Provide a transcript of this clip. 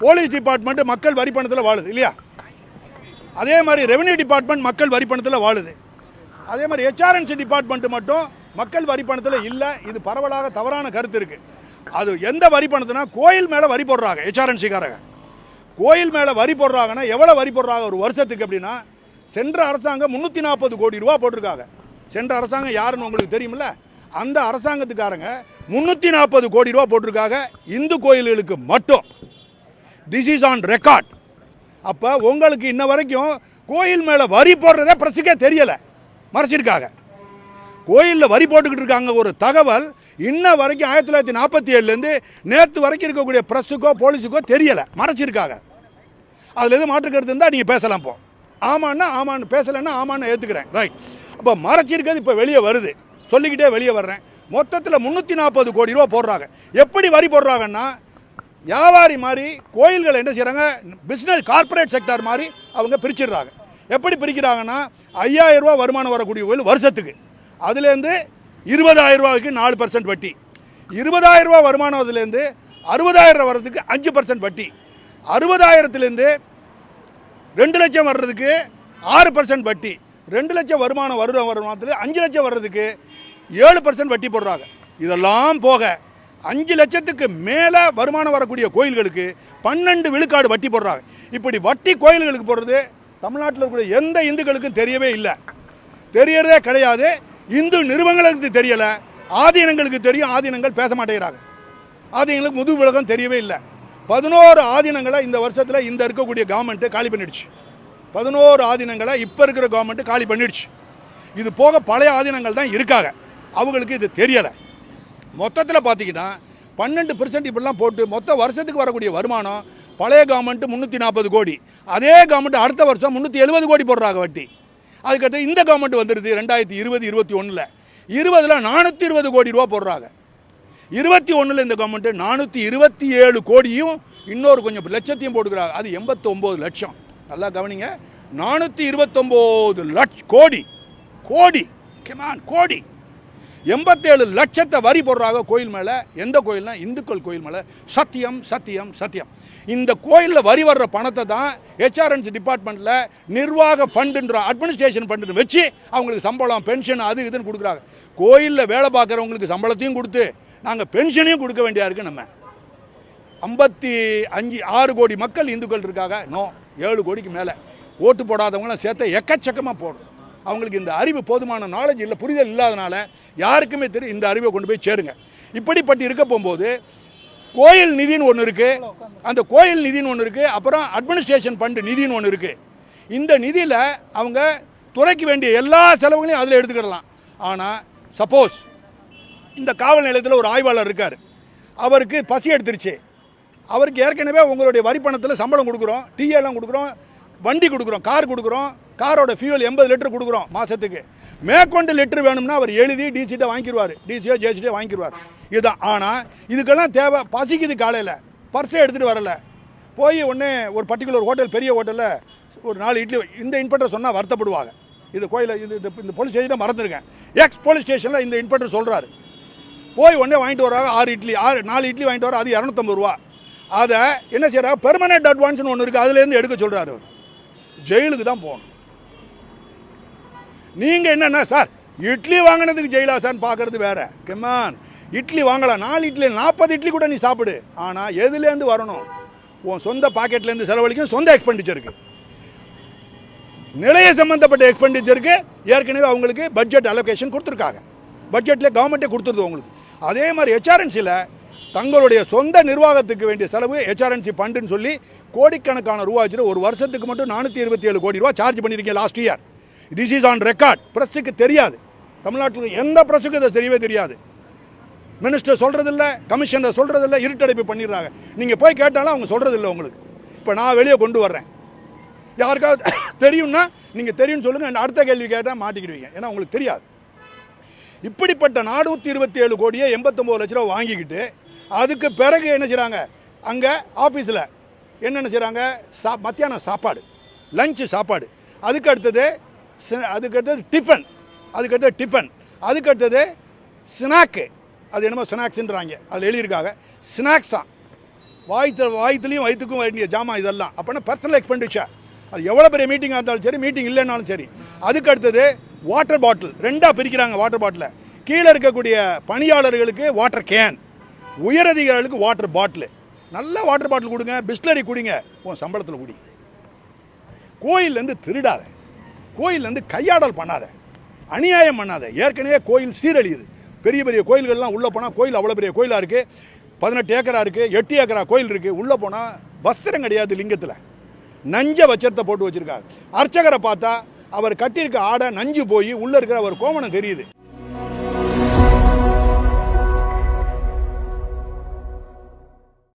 Police department மக்கள் வரி பணத்தில் வாழுது இல்லையா? அதே மாதிரி ரெவென்யூ டிபார்ட்மெண்ட் மக்கள் வரி பணத்தில் வாழுது. அதே மாதிரி ஹெச்ஆர்என்சி டிபார்ட்மெண்ட் மட்டும் மக்கள் வரி பணத்தில் இல்லை. இது பரவலாக தவறான கருத்து இருக்கு. அது எந்த வரி பணத்துனா கோயில் மேலே வரி போடுறாங்க. ஹெச்ஆர்என்சிக்காரங்க கோயில் மேலே வரி போடுறாங்கன்னா எவ்வளோ வரி போடுறாங்க ஒரு வருஷத்துக்கு அப்படின்னா, சென்ற அரசாங்கம் 340 கோடி ரூபா போட்டிருக்காங்க. சென்ற அரசாங்கம் யாருன்னு உங்களுக்கு தெரியுமில்ல? அந்த அரசாங்கத்துக்காரங்க 340 கோடி ரூபா போட்டிருக்காங்க இந்து கோயில்களுக்கு மட்டும். This is on record. அப்போ உங்களுக்கு இன்ன வரைக்கும் கோயில் மேலே வரி போடுறதே பிரஸுக்கே தெரியலை, மறைச்சிருக்காங்க. கோயிலில் வரி போட்டுக்கிட்டு இருக்காங்க ஒரு தகவல் இன்ன வரைக்கும் 1947லேருந்து நேற்று வரைக்கும் இருக்கக்கூடிய பிரஸுக்கோ போலீஸுக்கோ தெரியலை, மறைச்சிருக்காங்க. அதில் எதுவும் மாற்று கருத்து இருந்தால் நீங்கள் பேசலாம். இப்போ ஆமான்னா ஆமான்னு, பேசலைன்னா ஆமான்னு ஏற்றுக்கிறேன், ரைட். அப்போ மறைச்சிருக்கிறது இப்போ வெளியே வருது, சொல்லிக்கிட்டே வெளியே வர்றேன். மொத்தத்தில் 340 கோடி ரூபா போடுறாங்க. எப்படி வரி போடுறாங்கன்னா, வியாபாரி மாதிரி கோயில்கள் என்ன செய்கிறாங்க, பிஸ்னஸ் கார்பரேட் செக்டார் மாதிரி அவங்க பிரிச்சிடுறாங்க. எப்படி பிரிக்கிறாங்கன்னா, 5000 ரூபா வருமானம் வரக்கூடிய கோயில் வருஷத்துக்கு, அதுலேருந்து 20,000 ரூபாய்க்கு 4% வட்டி, 20,000 ரூபா வருமானம் அதுலேருந்து 60,000 வர்றதுக்கு 5% வட்டி, 60,000லேருந்து 2 லட்சம் வர்றதுக்கு 6% வட்டி, 2 லட்சம் வருமானம் வருமானத்தில் 5 லட்சம் வர்றதுக்கு 7% வட்டி போடுறாங்க. இதெல்லாம் போக 5 லட்சத்துக்கு மேலே வருமானம் வரக்கூடிய கோயில்களுக்கு 12 விழுக்காடு வட்டி போடுறாங்க. இப்படி வட்டி கோயில்களுக்கு போடுறது தமிழ்நாட்டில் இருக்கக்கூடிய எந்த இந்துக்களுக்கும் தெரியவே இல்லை, தெரியறதே கிடையாது. இந்து நிறுவனங்களுக்கு தெரியலை, ஆதீனங்களுக்கு தெரியும், ஆதீனங்கள் பேச மாட்டேங்கிறாங்க. ஆதீனங்களுக்கு முதுகு விலகம் தெரியவே இல்லை. 11 ஆதீனங்களை இந்த வருஷத்தில் இந்த இருக்கக்கூடிய கவர்மெண்ட்டு காலி பண்ணிடுச்சு. 11 ஆதீனங்களை இப்போ இருக்கிற கவர்மெண்ட்டு காலி பண்ணிடுச்சு. இது போக பழைய ஆதீனங்கள் தான் இருக்காங்க, அவங்களுக்கு இது தெரியலை. மொத்தத்தில் பார்த்தீங்கன்னா 12% இப்படிலாம் போட்டு மொத்த வருஷத்துக்கு வரக்கூடிய வருமானம் பழைய கவர்மெண்ட்டு 340 கோடி, அதே கவர்மெண்ட் அடுத்த வருஷம் 370 கோடி போடுறாங்க வட்டி. அதுக்கடுத்து இந்த கவர்மெண்ட் வந்துடுது 2020-21, 20ல் 420 கோடி ரூபா போடுறாங்க. 21ல் இந்த கவர்மெண்ட் 427 கோடியும் இன்னொரு கொஞ்சம் லட்சத்தையும் போட்டுக்கிறாங்க. அது 89 லட்சம். நல்லா கவனிங்க, 429 லட்சம் கோடி, கோடி கமான் கோடி 87 லட்சத்தை வரி போடுறாங்க கோயில் மேலே. எந்த கோயில்னா இந்துக்கள் கோயில் மேலே. சத்தியம் சத்தியம் சத்தியம். இந்த கோயிலில் வரி வர்ற பணத்தை தான் ஹெச்ஆர்என்சி டிபார்ட்மெண்ட்டில் நிர்வாக ஃபண்டுன்ற அட்மினிஸ்ட்ரேஷன் ஃபண்டுன்னு வச்சு அவங்களுக்கு சம்பளம் பென்ஷன் அது இதுன்னு கொடுக்குறாங்க. கோயிலில் வேலை பார்க்குறவங்களுக்கு சம்பளத்தையும் கொடுத்து நாங்கள் பென்ஷனையும் கொடுக்க வேண்டியா இருக்குது. நம்ம 56 கோடி மக்கள் இந்துக்கள் இருக்காங்க. 7 கோடிக்கு மேலே ஓட்டு போடாதவங்களாம் சேர்த்த எக்கச்சக்கமாக போடும். அவங்களுக்கு இந்த அறிவு போதுமான நாலேஜ் இல்லை, புரிதல் இல்லாதனால யாருக்குமே தெரியும். இந்த அறிவை கொண்டு போய் சேருங்க. இப்படிப்பட்டு இருக்க போகும்போது கோயில் நிதின்னு ஒன்று இருக்குது, அந்த கோயில் நிதின்னு ஒன்று இருக்குது, அப்புறம் அட்மினிஸ்ட்ரேஷன் ஃபண்டு நிதின்னு ஒன்று இருக்குது. இந்த நிதியில் அவங்க துறைக்கு வேண்டிய எல்லா செலவுகளையும் அதில் எடுத்துக்கிடலாம். ஆனால் சப்போஸ் இந்த காவல் நிலையத்தில் ஒரு ஆய்வாளர் இருக்கார், அவருக்கு பசி எடுத்துருச்சு, அவருக்கு ஏற்கனவே உங்களுடைய வரி பணத்தில் சம்பளம் கொடுக்குறோம், டீ எல்லாம் கொடுக்குறோம், வண்டி கொடுக்குறோம், கார் கொடுக்குறோம், காரோட ஃபியூல் 80 லிட்டர் கொடுக்குறோம் மாதத்துக்கு, மேற்கொண்டு லிட்டர் வேணும்னா அவர் எழுதி டிசிட்டை வாங்கிடுவார், டிசியோ ஜேசிட்டே வாங்கிடுவார். இதுதான். ஆனால் இதுக்கெல்லாம் தேவை, பசிக்குது, காலையில் பர்ஸை எடுத்துகிட்டு வரல, போய் ஒன்று ஒரு பர்டிகுலர் ஹோட்டல், பெரிய ஹோட்டலில் ஒரு 4 இட்லி, இந்த இன்ஸ்பெக்டர் சொன்னால் வருத்தப்படுவாங்க. இது கோயிலில் இந்த போலீஸ் ஸ்டேஷனை மறந்துருக்கேன், எக்ஸ் போலீஸ் ஸ்டேஷனில் இந்த இன்ஸ்பெக்டர் சொல்கிறாரு, போய் ஒன்றே வாங்கிட்டு வராங்க 4 இட்லி வாங்கிட்டு வர, அது 250 ரூபா. அதை என்ன செய்கிறாங்க, பெர்மனெண்ட் அட்வான்ஸ்னு ஒன்று இருக்குது, அதுலேருந்து எடுக்க சொல்கிறாரு. அவர் ஜெயிலுக்கு தான் போகணும். நீங்கள் என்னென்ன சார் இட்லி வாங்கினதுக்கு ஜெயிலா சார் பார்க்குறது வேற. கமான், இட்லி வாங்கலாம், 4 இட்லி 40 இட்லி கூட நீ சாப்பிடு. ஆனால் எதுலேருந்து வரணும், உன் சொந்த பாக்கெட்லேருந்து செலவழிக்கும், சொந்த எக்ஸ்பெண்டிச்சருக்கு, நிலைய சம்பந்தப்பட்ட எக்ஸ்பெண்டிச்சருக்கு ஏற்கனவே அவங்களுக்கு பட்ஜெட் அலோகேஷன் கொடுத்துருக்காங்க, பட்ஜெட்டில் கவர்மெண்ட்டே கொடுத்துருது உங்களுக்கு. அதே மாதிரி ஹெச்ஆர்என்சியில் தங்களுடைய சொந்த நிர்வாகத்துக்கு வேண்டிய செலவு ஹெச்ஆர்என்சி ஃபண்டுன்னு சொல்லி கோடிக்கணக்கான ரூபா வச்சுட்டு ஒரு வருஷத்துக்கு மட்டும் 427 கோடி ரூபா சார்ஜ் பண்ணியிருக்கீங்க last year. This is on record. பிரஸுக்கு தெரியாது, தமிழ்நாட்டில் எந்த பிரஸுக்கு இதை தெரியவே தெரியாது. மினிஸ்டர் சொல்கிறதில்ல, கமிஷனர் சொல்கிறதில்ல, இருட்டடைப்பு பண்ணிடுறாங்க. நீங்கள் போய் கேட்டாலும் அவங்க சொல்கிறதில்ல உங்களுக்கு. இப்போ நான் வெளியே கொண்டு வர்றேன், யாருக்காவது தெரியும்னா நீங்கள் தெரியும்னு சொல்லுங்கள், அடுத்த கேள்வி கேட்டால் மாட்டிக்கிடுவீங்க, ஏன்னா உங்களுக்கு தெரியாது. இப்படிப்பட்ட 427 கோடியே 89 லட்ச ரூபா வாங்கிக்கிட்டு அதுக்கு பிறகு என்ன செய்கிறாங்க, அங்கே ஆஃபீஸில் என்னென்ன செய்கிறாங்க, மத்தியானம் சாப்பாடு, லஞ்சு சாப்பாடு, அதுக்கு அடுத்தது டிஃபன், அதுக்கு அடுத்தது ஸ்நாக்கு, அது என்னமோ ஸ்நாக்ஸ்ன்றாங்க, அதில் எழுதியிருக்காங்க ஸ்நாக்ஸா, வாய்த்துலையும் வயிற்றுக்கும் வேண்டிய ஜாமான் இதெல்லாம். அப்போனா பர்சனல் எக்ஸ்பெண்டிச்சர். அது எவ்வளோ பெரிய மீட்டிங்காக இருந்தாலும் சரி, மீட்டிங் இல்லைன்னாலும் சரி. அதுக்கு அடுத்தது வாட்டர் பாட்டில் 2ஆக பிரிக்கிறாங்க. வாட்டர் பாட்டில் கீழே இருக்கக்கூடிய பணியாளர்களுக்கு வாட்டர் கேன், உயரதிகாரிகளுக்கு வாட்டர் பாட்டில். நல்ல வாட்டர் பாட்டில் கொடுங்க, பிஸ்லரி குடிங்க, உன் சம்பளத்தில் குடி. கோயிலேருந்து திருடாத, கோயிலேருந்து கையாடல் பண்ணாத, அநியாயம் பண்ணாத. ஏற்கனவே கோயில் சீரழியுது. பெரிய பெரிய கோயில்கள்லாம் உள்ளே போனால், கோயில் அவ்வளோ பெரிய கோயிலாக இருக்குது, 18 ஏக்கரா இருக்குது, 8 ஏக்கரா கோயில் இருக்குது. உள்ளே போனால் வஸ்திரம் கிடையாது, லிங்கத்தில் நஞ்ச வச்சத்தை போட்டு வச்சுருக்காங்க. அர்ச்சகரை பார்த்தா அவர் கட்டியிருக்க ஆடை நஞ்சு போய் உள்ளே இருக்கிற ஒரு கோமணம் தெரியுது.